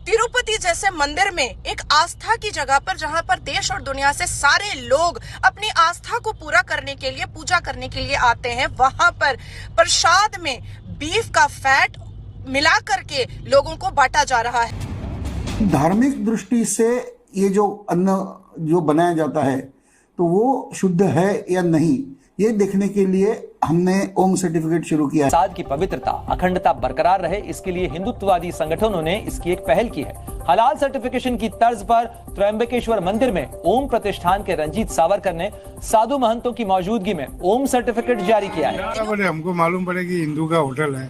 तिरुपति जैसे मंदिर में एक आस्था की जगह पर, जहां पर देश और दुनिया से सारे लोग अपनी आस्था को पूरा करने के लिए, पूजा करने के लिए आते हैं, वहां पर प्रसाद में बीफ का फैट मिला करके लोगों को बांटा जा रहा है। धार्मिक दृष्टि से ये जो अन्न जो बनाया जाता है तो वो शुद्ध है या नहीं, ये देखने के लिए हमने ओम सर्टिफिकेट शुरू किया है। प्रसाद की पवित्रता, अखंडता बरकरार रहे, इसके लिए हिंदुत्ववादी संगठनों ने इसकी एक पहल की है। हलाल सर्टिफिकेशन की तर्ज पर त्र्यंबकेश्वर मंदिर में ओम प्रतिष्ठान के रंजीत सावरकर ने साधु महंतों की मौजूदगी में ओम सर्टिफिकेट जारी किया है। हमको मालूम पड़े कि हिंदू का होटल है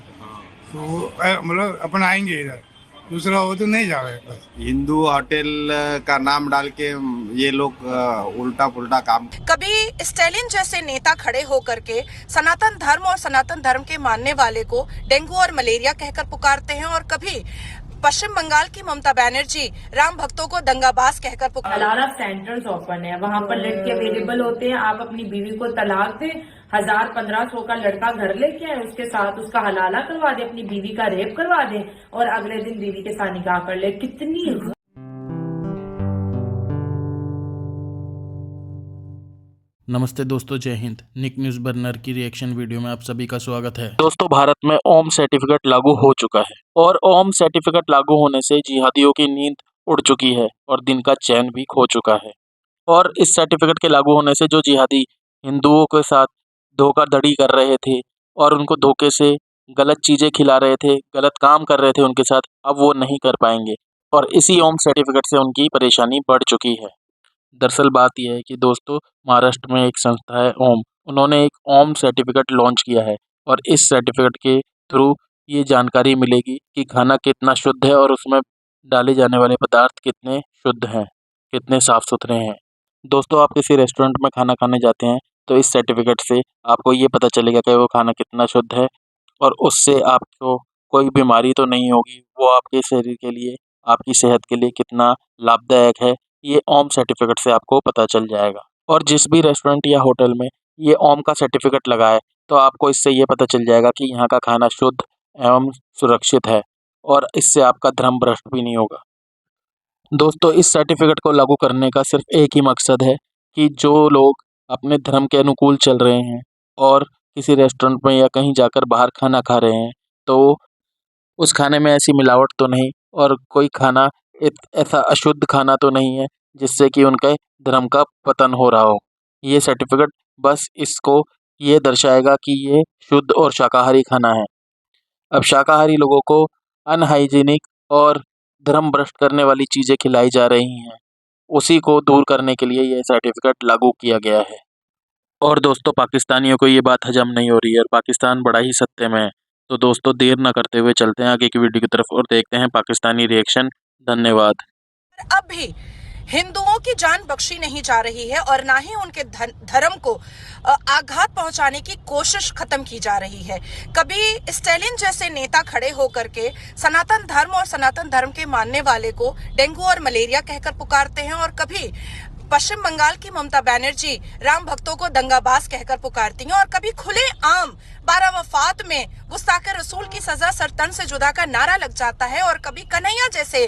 तो मतलब अपन आएंगे इधर, दूसरा हो तो नहीं जावे। हिंदू होटल का नाम डाल के ये लोग उल्टा पुल्टा काम। कभी स्टालिन जैसे नेता खड़े होकर के सनातन धर्म और सनातन धर्म के मानने वाले को डेंगू और मलेरिया कहकर पुकारते हैं, और कभी पश्चिम बंगाल की ममता बनर्जी राम भक्तों को दंगाबाज कहकर पुकारते हैं। हलाला सेंटर्स ओपन है, वहाँ पर लड़के अवेलेबल होते हैं। आप अपनी बीवी को तलाक दें, 1000-1500 का लड़का घर लेके आए, उसके साथ उसका हलाला करवा दे, अपनी बीवी का रेप करवा दे और अगले दिन बीवी के साथ निकाह कर ले। कितनी नमस्ते दोस्तों, जय हिंद। निक न्यूज बर्नर की रिएक्शन वीडियो में आप सभी का स्वागत है। दोस्तों, भारत में ओम सर्टिफिकेट लागू हो चुका है और ओम सर्टिफिकेट लागू होने से जिहादियों की नींद उड़ चुकी है और दिन का चैन भी खो चुका है। और इस सर्टिफिकेट के लागू होने से जो जिहादी हिंदुओं के साथ धोखाधड़ी कर रहे थे और उनको धोखे से गलत चीज़ें खिला रहे थे, गलत काम कर रहे थे उनके साथ, अब वो नहीं कर पाएंगे और इसी ओम सर्टिफिकेट से उनकी परेशानी बढ़ चुकी है। दरअसल बात यह है कि दोस्तों, महाराष्ट्र में एक संस्था है ओम, उन्होंने एक ओम सर्टिफिकेट लॉन्च किया है और इस सर्टिफिकेट के थ्रू ये जानकारी मिलेगी कि खाना कितना शुद्ध है और उसमें डाले जाने वाले पदार्थ कितने शुद्ध हैं, कितने साफ़ सुथरे हैं। दोस्तों, आप किसी रेस्टोरेंट में खाना खाने जाते हैं तो इस सर्टिफिकेट से आपको ये पता चलेगा कि वो खाना कितना शुद्ध है और उससे आपको कोई बीमारी तो नहीं होगी, वो आपके शरीर के लिए, आपकी सेहत के लिए कितना लाभदायक है, ये ओम सर्टिफिकेट से आपको पता चल जाएगा। और जिस भी रेस्टोरेंट या होटल में ये ओम का सर्टिफिकेट लगा है तो आपको इससे ये पता चल जाएगा कि यहाँ का खाना शुद्ध एवं सुरक्षित है और इससे आपका धर्म भ्रष्ट भी नहीं होगा। दोस्तों, इस सर्टिफिकेट को लागू करने का सिर्फ एक ही मकसद है कि जो लोग अपने धर्म के अनुकूल चल रहे हैं और किसी रेस्टोरेंट में या कहीं जाकर बाहर खाना खा रहे हैं तो उस खाने में ऐसी मिलावट तो नहीं और कोई खाना ऐसा अशुद्ध खाना तो नहीं है जिससे कि उनके धर्म का पतन हो रहा हो। ये सर्टिफिकेट बस इसको ये दर्शाएगा कि ये शुद्ध और शाकाहारी खाना है। अब शाकाहारी लोगों को अनहाइजीनिक और धर्म भ्रष्ट करने वाली चीज़ें खिलाई जा रही हैं, उसी को दूर करने के लिए ये सर्टिफिकेट लागू किया गया है। और दोस्तों, पाकिस्तानियों को ये बात हजम नहीं हो रही है और पाकिस्तान बड़ा ही सत्य में है। तो दोस्तों, देर न करते हुए चलते हैं आगे की वीडियो की तरफ और देखते हैं पाकिस्तानी रिएक्शन। धन्यवाद। अब भी हिंदुओं की जान बख्शी नहीं जा रही है और ना ही उनके धर्म को आघात पहुंचाने की कोशिश खत्म की जा रही है। कभी स्टालिन जैसे नेता खड़े होकर के सनातन धर्म और सनातन धर्म के मानने वाले को डेंगू और मलेरिया कहकर पुकारते हैं, और कभी पश्चिम बंगाल की ममता बनर्जी राम भक्तों को दंगाबाज कहकर पुकारती हैं, और कभी खुले आम 12 वफात में गुस्ताखे रसूल की सजा सरतन से जुदा का नारा लग जाता है, और कभी कन्हैया जैसे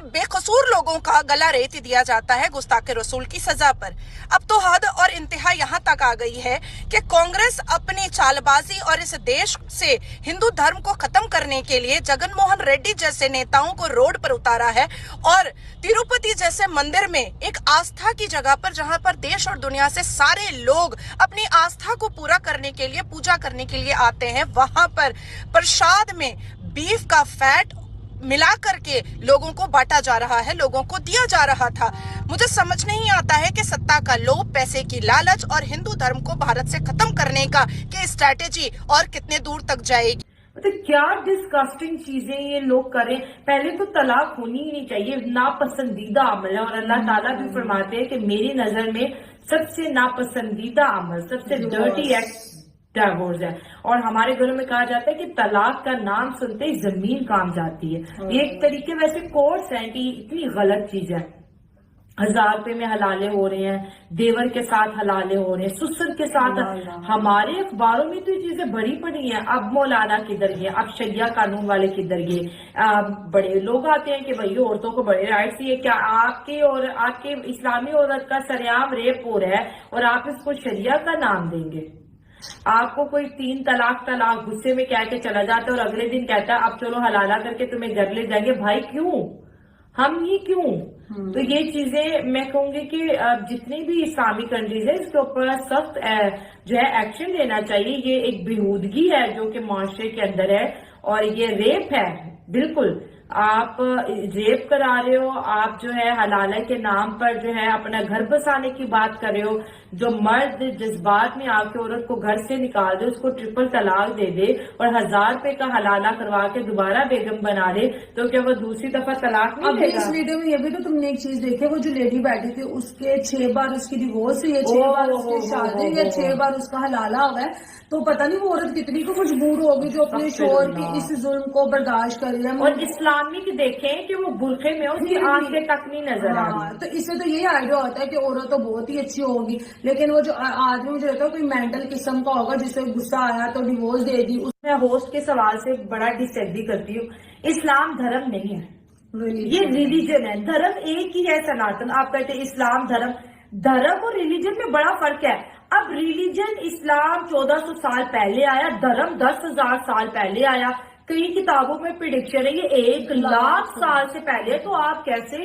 बेकसूर लोगों का गला रेत दिया जाता है गुस्ताखे रसूल की सजा पर। अब तो हद और इंतहा यहाँ तक आ गई है कि कांग्रेस अपनी चालबाजी और इस देश से हिंदू धर्म को खत्म करने के लिए जगनमोहन रेड्डी जैसे नेताओं को रोड पर उतारा है, और तिरुपति जैसे मंदिर में एक आस्था की जगह पर, जहां पर देश और दुनिया से सारे लोग अपनी आस्था को पूरा करने के लिए, पूजा करने के लिए आते हैं, वहां पर प्रसाद में बीफ का फैट मिला करके लोगों को बांटा जा रहा है, लोगों को दिया जा रहा था। मुझे समझ नहीं आता है कि सत्ता का लोभ, पैसे की लालच और हिंदू धर्म को भारत से खत्म करने का की स्ट्रैटेजी और कितने दूर तक जाएगी। तो क्या डिस्कस्टिंग चीजें ये लोग करें। पहले तो तलाक होनी ही नहीं चाहिए, नापसंदीदा अमल है, और अल्लाह ताला भी फरमाते हैं कि मेरी नजर में सबसे नापसंदीदा अमल, सबसे डर्टी एक्ट डिवोर्स है। और हमारे घरों में कहा जाता है कि तलाक का नाम सुनते ही जमीन काम जाती है। ये एक तरीके वैसे कोर्स है कि इतनी गलत चीज है। 1000 रुपए में हलाले हो रहे हैं, देवर के साथ हलाले हो रहे हैं, ससुर के साथ। हमारे अखबारों में तो ये चीजें भरी पड़ी हैं। अब मौलाना किधर गए, अब शरिया कानून वाले किधर गए? बड़े लोग आते हैं कि भाई औरतों को बड़े राइट्स दिए। क्या आपके और आपके इस्लामी औरत का सरेआम रेप हो रहा है और आप इसको शरिया का नाम देंगे? आपको कोई 3 तलाक गुस्से में कह के चला जाता है और अगले दिन कहता है अब चलो हलाला करके तुम्हें घर ले जाएंगे। भाई क्यों, हम ही क्यों? तो ये चीजें मैं कहूंगी कि जितनी भी इस्लामिक कंट्रीज है इसके ऊपर सख्त जो है एक्शन लेना चाहिए। ये एक बेहूदगी है जो कि माशरे के अंदर है और ये रेप है। बिल्कुल आप रेप करा रहे हो, आप जो है हलाला के नाम पर जो है अपना घर बसाने की बात कर रहे हो। जो मर्द जज्बात में आके औरत को घर से निकाल दे, उसको ट्रिपल तलाक दे दे और 1000 रुपए का हलाला करवा के दोबारा बेगम बना दे, तो क्या वो दूसरी दफा तलाक नहीं देगा? इस वीडियो में ये भी तो तुमने एक चीज देखी, वो जो लेडी बैठी थी उसके 6 बार उसकी डिवोर्स हुई है, 6 बार उसकी शादी हुई है, 6 बार उसका हलाला हुआ है। तो पता नहीं वो औरत कितनी को मजबूर होगी जो अपने शोहर की इस जुल्म को बर्दाश्त कर रही है। और इस्लामिक देखें कि वो बुरखे में उसकी आंखें तक नहीं नजर आ रही। तो इससे तो यही आइडिया होता है कि औरत तो बहुत ही अच्छी होगी, लेकिन वो जो आदमी मुझे लगता है कोई मेंटल किस्म का होगा जिसे गुस्सा आया तो डिवोर्स दे दी। मैं होस्ट के सवाल से बड़ा डिसएग्री करती हूँ। इस्लाम धर्म नहीं है, ये रिलीजन है। धर्म एक ही है, सनातन। आप कहते हैं इस्लाम धर्म, धर्म और रिलीजन में बड़ा फर्क है। अब रिलीजन इस्लाम 1400 साल पहले आया, धर्म 10,000 साल पहले आया। कई किताबों में प्रिडिक्शन है ये 1 लाख साल से पहले। तो आप कैसे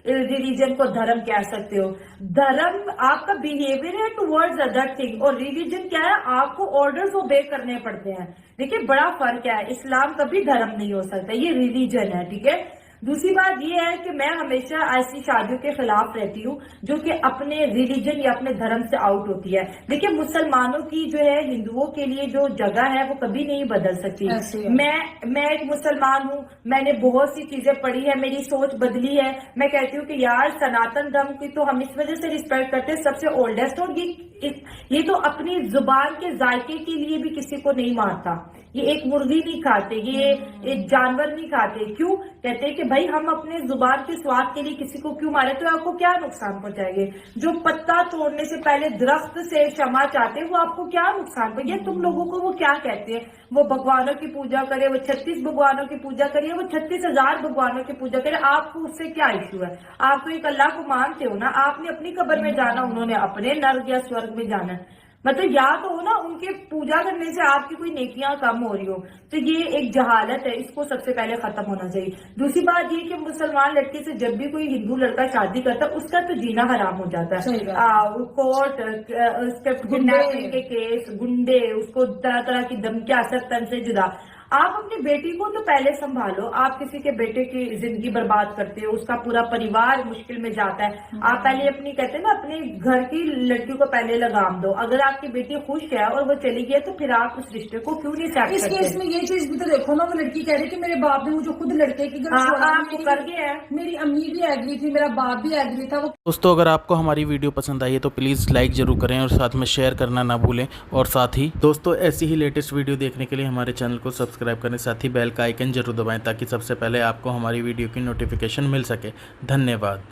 रिलीजन को धर्म कह सकते हो? धर्म आपका बिहेवियर है टुवर्ड्स अदर थिंग, और रिलीजन क्या है? आपको ऑर्डर्स ओबे करने पड़ते हैं। देखिए बड़ा फर्क है। इस्लाम कभी धर्म नहीं हो सकता, ये रिलीजन है, ठीक है। दूसरी बात यह है कि मैं हमेशा ऐसी शादियों के खिलाफ रहती हूँ जो कि अपने रिलीजन या अपने धर्म से आउट होती है। देखिए मुसलमानों की जो है हिंदुओं के लिए जो जगह है वो कभी नहीं बदल सकती। मैं एक मुसलमान हूँ, मैंने बहुत सी चीजें पढ़ी है, मेरी सोच बदली है। मैं कहती हूँ कि यार सनातन धर्म की तो हम इस वजह से रिस्पेक्ट करते हैं, सबसे ओल्डेस्ट, और ये तो अपनी जुबान के जायके के लिए भी किसी को नहीं मारता। ये एक मुर्गी नहीं खाते, ये एक जानवर नहीं खाते। क्यों? कहते हैं कि भाई हम अपने जुबान के स्वाद के लिए किसी को क्यों मारे? तो आपको क्या नुकसान पहुंचाएंगे? जो पत्ता तोड़ने से पहले दरख्त से क्षमा चाहते हैं वो आपको क्या नुकसान पहुंचे? तुम लोगों को वो क्या कहते हैं? वो भगवानों की पूजा करे, वो 36 भगवानों की पूजा करिए, वो 36,000 भगवानों की पूजा करे, आपको उससे क्या इश्यू है? आप तो एक अल्लाह को मानते हो ना। आपने अपनी कब्र में जाना, उन्होंने अपने नर्क या स्वर्ग में जाना। मतलब या तो हो ना उनके पूजा करने से आपकी कोई नेकियां कम हो रही हो। तो ये एक जहालत है, इसको सबसे पहले खत्म होना चाहिए। दूसरी बात ये कि मुसलमान लड़के से जब भी कोई हिंदू लड़का शादी करता है उसका तो जीना हराम हो जाता है। कोर्ट, उसके किडनैपिंग के केस, गुंडे, उसको तरह तरह की धमकियां, सब तन से जुदा। आप अपनी बेटी को तो पहले संभालो। आप किसी के बेटे की जिंदगी बर्बाद करते हो, उसका पूरा परिवार मुश्किल में जाता है। आप पहले अपनी कहते हैं ना अपने घर की लड़की को पहले लगाम दो। अगर आपकी बेटी खुश है और वो चली गई तो फिर आप उस रिश्ते को क्यों नहीं सेट इस केस में ये चीज भी तो देखो ना, वो लड़की कह रही कि मेरे बाप ने मुझे खुद लड़के की आपको कर गया है। मेरी अम्मी भी एग्री थी, मेरा बाप भी एग्री था। दोस्तों अगर आपको हमारी वीडियो पसंद आई है तो प्लीज़ लाइक ज़रूर करें और साथ में शेयर करना ना भूलें। और साथ ही दोस्तों ऐसी ही लेटेस्ट वीडियो देखने के लिए हमारे चैनल को सब्सक्राइब करें, साथ ही बेल का आइकन जरूर दबाएं ताकि सबसे पहले आपको हमारी वीडियो की नोटिफिकेशन मिल सके। धन्यवाद।